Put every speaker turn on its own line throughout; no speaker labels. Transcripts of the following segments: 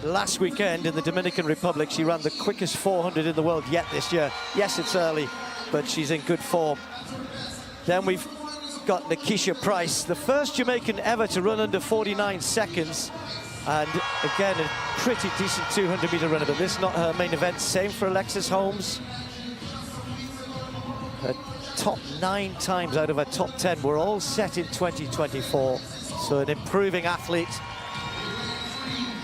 last weekend in the Dominican Republic. She ran the quickest 400 in the world yet this year. Yes, it's early, but she's in good form. Then we've got Nikisha Price, the first Jamaican ever to run under 49 seconds. And again, a pretty decent 200-meter runner, but this is not her main event. Same for Alexis Holmes. Her top 9 times out of her top 10 were all set in 2024. So an improving athlete,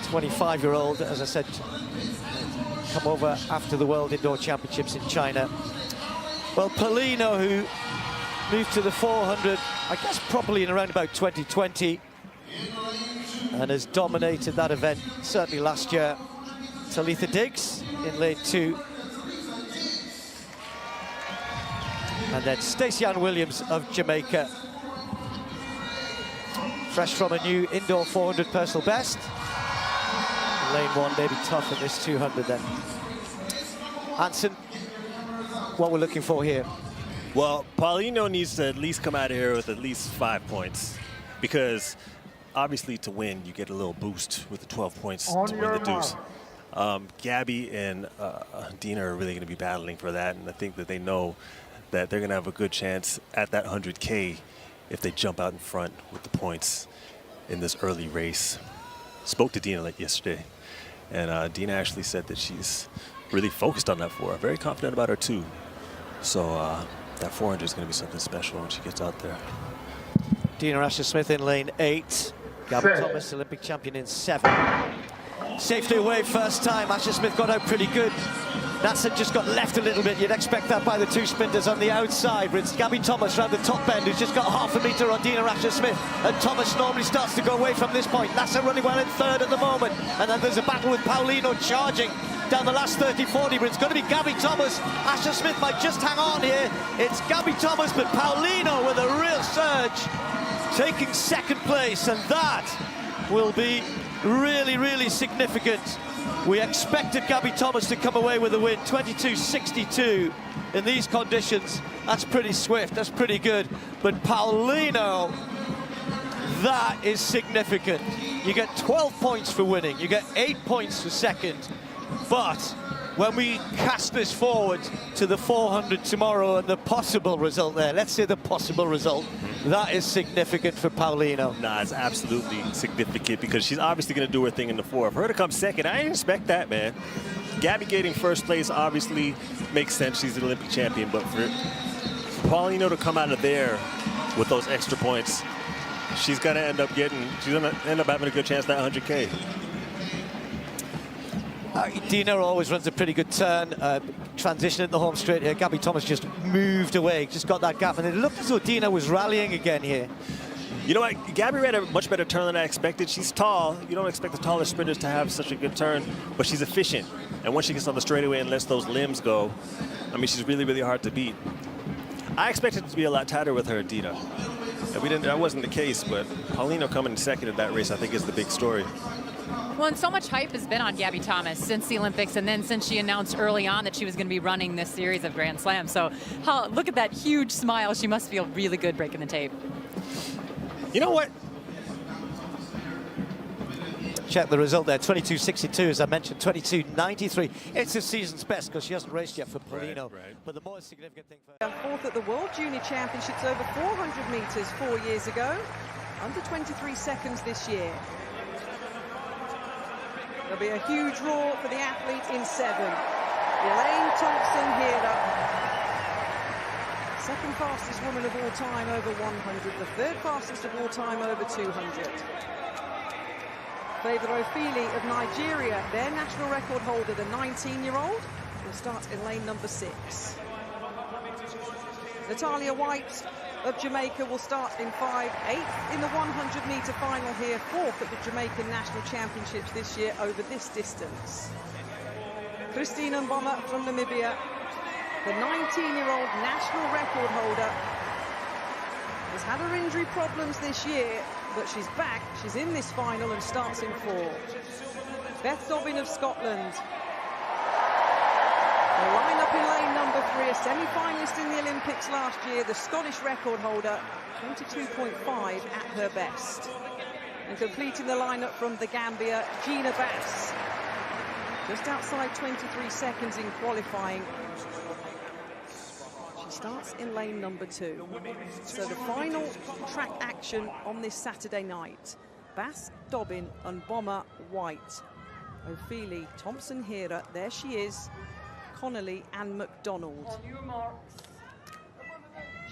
25-year-old, as I said, come over after the World Indoor Championships in China. Well, Paulino, who moved to the 400, I guess probably in around about 2020, and has dominated that event, certainly last year. Talitha Diggs in lane 2. And then Stacey Ann Williams of Jamaica. Fresh from a new indoor 400 personal best. Lane 1 maybe tough at this 200 then. Hanson, what we're looking for here?
Well, Paulino needs to at least come out of here with at least 5 points, because obviously to win, you get a little boost with the 12 points to win the deuce. Gabby and Dina are really going to be battling for that, and I think that they know that they're going to have a good chance at that 100K if they jump out in front with the points in this early race. Spoke to Dina like yesterday, and Dina actually said that she's really focused on that 4. Very confident about her too. So that 400 is going to be something special when she gets out there.
Dina Asher-Smith in lane 8. Gabby Thomas, Olympic champion, in 7. Safely away first time. Asher-Smith got out pretty good. Natson just got left a little bit. You'd expect that by the 2 sprinters on the outside. But it's Gabby Thomas around the top end who's just got half a metre on Dina Asher-Smith. And Thomas normally starts to go away from this point. Natson running well in 3rd at the moment. And then there's a battle with Paulino charging down the last 30-40, but it's going to be Gabby Thomas. Asher-Smith might just hang on here. It's Gabby Thomas, but Paulino with a real surge, taking 2nd place, and that will be really, really significant. We expected Gabby Thomas to come away with a win, 22.62 in these conditions. That's pretty swift, that's pretty good. But Paulino, that is significant. You get 12 points for winning, you get 8 points for 2nd. But when we cast this forward to the 400 tomorrow and the possible result there, let's say the possible result, that is significant for Paulino.
Nah, it's absolutely significant, because she's obviously going to do her thing in the 4. For her to come 2nd, I didn't expect that, man. Gabby getting 1st place obviously makes sense. She's an Olympic champion, but for Paulino to come out of there with those extra points, she's going to end up having a good chance at that 100K.
Dina always runs a pretty good turn, transition in the home straight here. Gabby Thomas just moved away, just got that gap, and it looked as though Dina was rallying again here.
You know what, Gabby ran a much better turn than I expected. She's tall. You don't expect the taller sprinters to have such a good turn, but she's efficient. And once she gets on the straightaway and lets those limbs go, I mean, she's really, really hard to beat. I expected it to be a lot tighter with her, Dina. And that wasn't the case, but Paulino coming 2nd in that race, I think, is the big story.
Well, and so much hype has been on Gabby Thomas since the Olympics, and then since she announced early on that she was going to be running this series of Grand Slams. So look at that huge smile. She must feel really good breaking the tape.
You know what?
Check the result there, 22.62, as I mentioned, 22.93. It's the season's best because she hasn't raced yet for Paulino.
Right.
But the more significant thing for
her. 4th at the World Junior Championships over 400 metres 4 years ago. Under 23 seconds this year. There'll be a huge roar for the athlete in 7. Elaine Thompson-Herah, 2nd fastest woman of all time over 100, the 3rd fastest of all time over 200. Favour Ofili of Nigeria, their national record holder, the 19-year-old, will start in lane number 6. Natalia White of Jamaica will start in 5, 8th in the 100-metre final here, 4th at the Jamaican National Championships this year over this distance. Christine Mboma from Namibia, the 19-year-old national record holder, has had her injury problems this year, but she's back, she's in this final and starts in 4. Beth Dobbin of Scotland. The line-up in lane number 3, a semi-finalist in the Olympics last year, the Scottish record holder, 22.5 at her best. And completing the lineup from the Gambia, Gina Bass. Just outside 23 seconds in qualifying. She starts in lane number 2. So the final track action on this Saturday night. Bass, Dobbin and Bomber White. Ophelia, Thompson-Herah, there she is. Connolly and McDonald.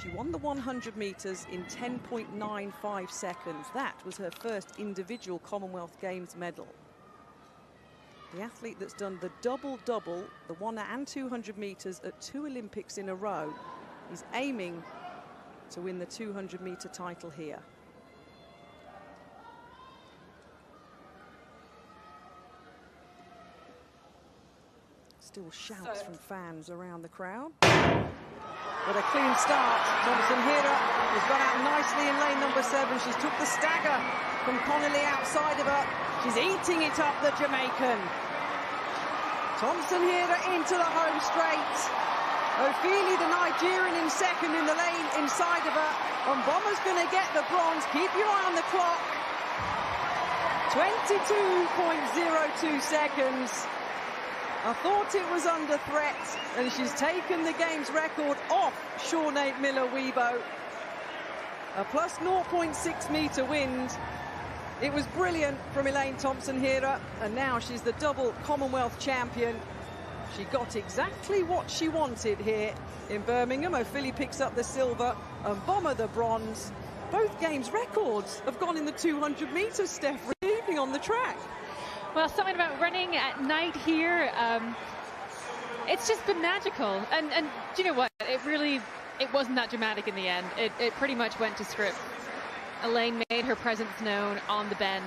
She won the 100 metres in 10.95 seconds. That was her first individual Commonwealth Games medal. The athlete that's done the double-double, the 100 and 200 metres at 2 Olympics in a row, is aiming to win the 200-metre title here. Still shouts from fans around the crowd. But a clean start. Thompson-Herah has got out nicely in lane number 7. She's took the stagger from Connolly outside of her. She's eating it up, the Jamaican. Thompson-Herah into the home straight. Ophelia, the Nigerian, in second in the lane inside of her. And Bomber's going to get the bronze. Keep your eye on the clock. 22.02 seconds. I thought it was under threat, and she's taken the game's record off Sinead Miller-Weibo. A plus 0.6 metre wind. It was brilliant from Elaine Thompson-Herah, and now she's the double Commonwealth champion. She got exactly what she wanted here in Birmingham. Ophelia picks up the silver and Bomber the bronze. Both games' records have gone in the 200 metres, Steph, evening on the track.
Well, something about running at night here, it's just been magical. And do you know what? It wasn't that dramatic in the end. It pretty much went to script. Elaine made her presence known on the bend,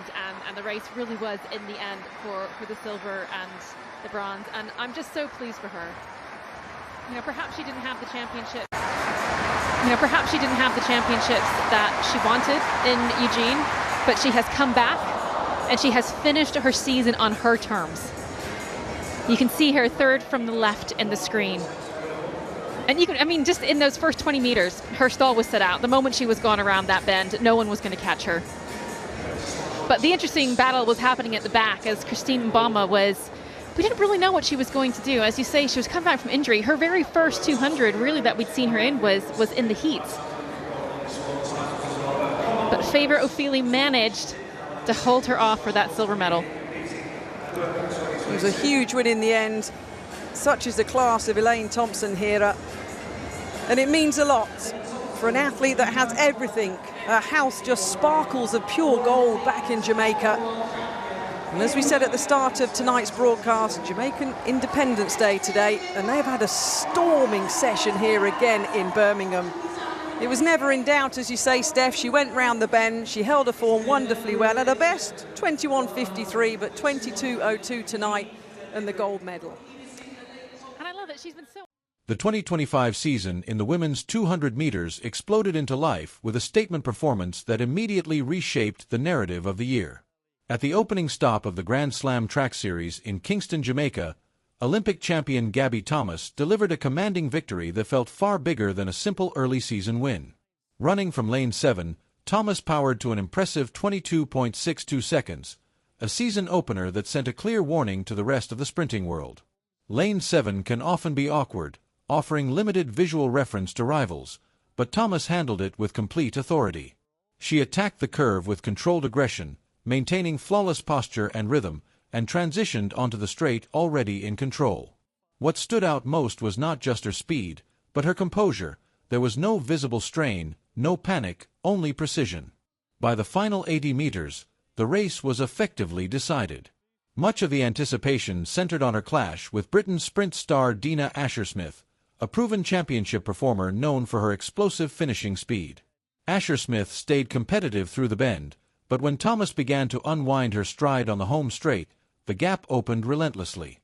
and the race really was, in the end, for the silver and the bronze. And I'm just so pleased for her. You know, perhaps she didn't have the championship. Perhaps she didn't have the championships that she wanted in Eugene, but she has come back. And she has finished her season on her terms. You can see her third from the left in the screen. And just in those first 20 meters, her stall was set out. The moment she was gone around that bend, no one was going to catch her. But the interesting battle was happening at the back as Christine Mbama we didn't really know what she was going to do. As you say, she was coming back from injury. Her very first 200, really, that we'd seen her in was in the heats. But Favor Ophelia managed to hold her off for that silver medal.
It was a huge win in the end. Such is the class of Elaine Thompson-Herah. And it means a lot for an athlete that has everything. Her house just sparkles of pure gold back in Jamaica. And as we said at the start of tonight's broadcast, Jamaican Independence Day today, and they've had a storming session here again in Birmingham. It was never in doubt, as you say, Steph. She went round the bend. She held her form wonderfully well. At her best, 21.53, but 22.02 tonight, and the gold medal.
And I love it. She's been so...
The 2025 season in the women's 200 meters exploded into life with a statement performance that immediately reshaped the narrative of the year. At the opening stop of the Grand Slam track series in Kingston, Jamaica, Olympic champion Gabby Thomas delivered a commanding victory that felt far bigger than a simple early season win. Running from lane 7, Thomas powered to an impressive 22.62 seconds, a season opener that sent a clear warning to the rest of the sprinting world. Lane 7 can often be awkward, offering limited visual reference to rivals, but Thomas handled it with complete authority. She attacked the curve with controlled aggression, maintaining flawless posture and rhythm, and transitioned onto the straight already in control. What stood out most was not just her speed, but her composure. There was no visible strain, no panic, only precision. By the final 80 meters, the race was effectively decided. Much of the anticipation centered on her clash with Britain's sprint star Dina Asher-Smith, a proven championship performer known for her explosive finishing speed. Asher-Smith stayed competitive through the bend, but when Thomas began to unwind her stride on the home straight, the gap opened relentlessly.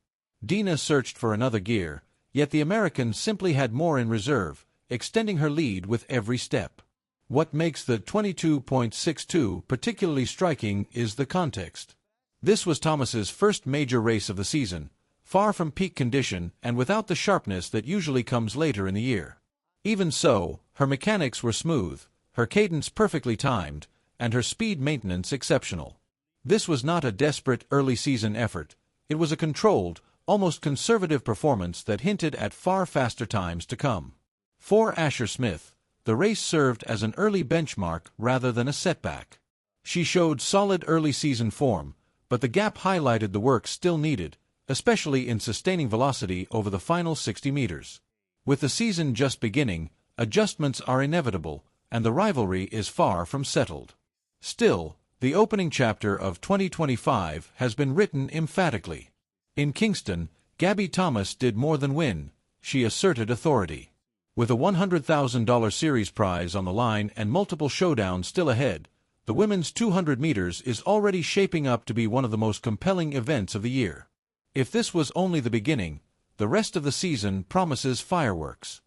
Dina searched for another gear, yet the American simply had more in reserve, extending her lead with every step. What makes the 22.62 particularly striking is the context. This was Thomas's first major race of the season, far from peak condition and without the sharpness that usually comes later in the year. Even so, her mechanics were smooth, her cadence perfectly timed, and her speed maintenance exceptional. This was not a desperate early-season effort. It was a controlled, almost conservative performance that hinted at far faster times to come. For Asher Smith, the race served as an early benchmark rather than a setback. She showed solid early-season form, but the gap highlighted the work still needed, especially in sustaining velocity over the final 60 meters. With the season just beginning, adjustments are inevitable, and the rivalry is far from settled. Still, the opening chapter of 2025 has been written emphatically. In Kingston, Gabby Thomas did more than win, she asserted authority. With a $100,000 series prize on the line and multiple showdowns still ahead, the women's 200 meters is already shaping up to be one of the most compelling events of the year. If this was only the beginning, the rest of the season promises fireworks.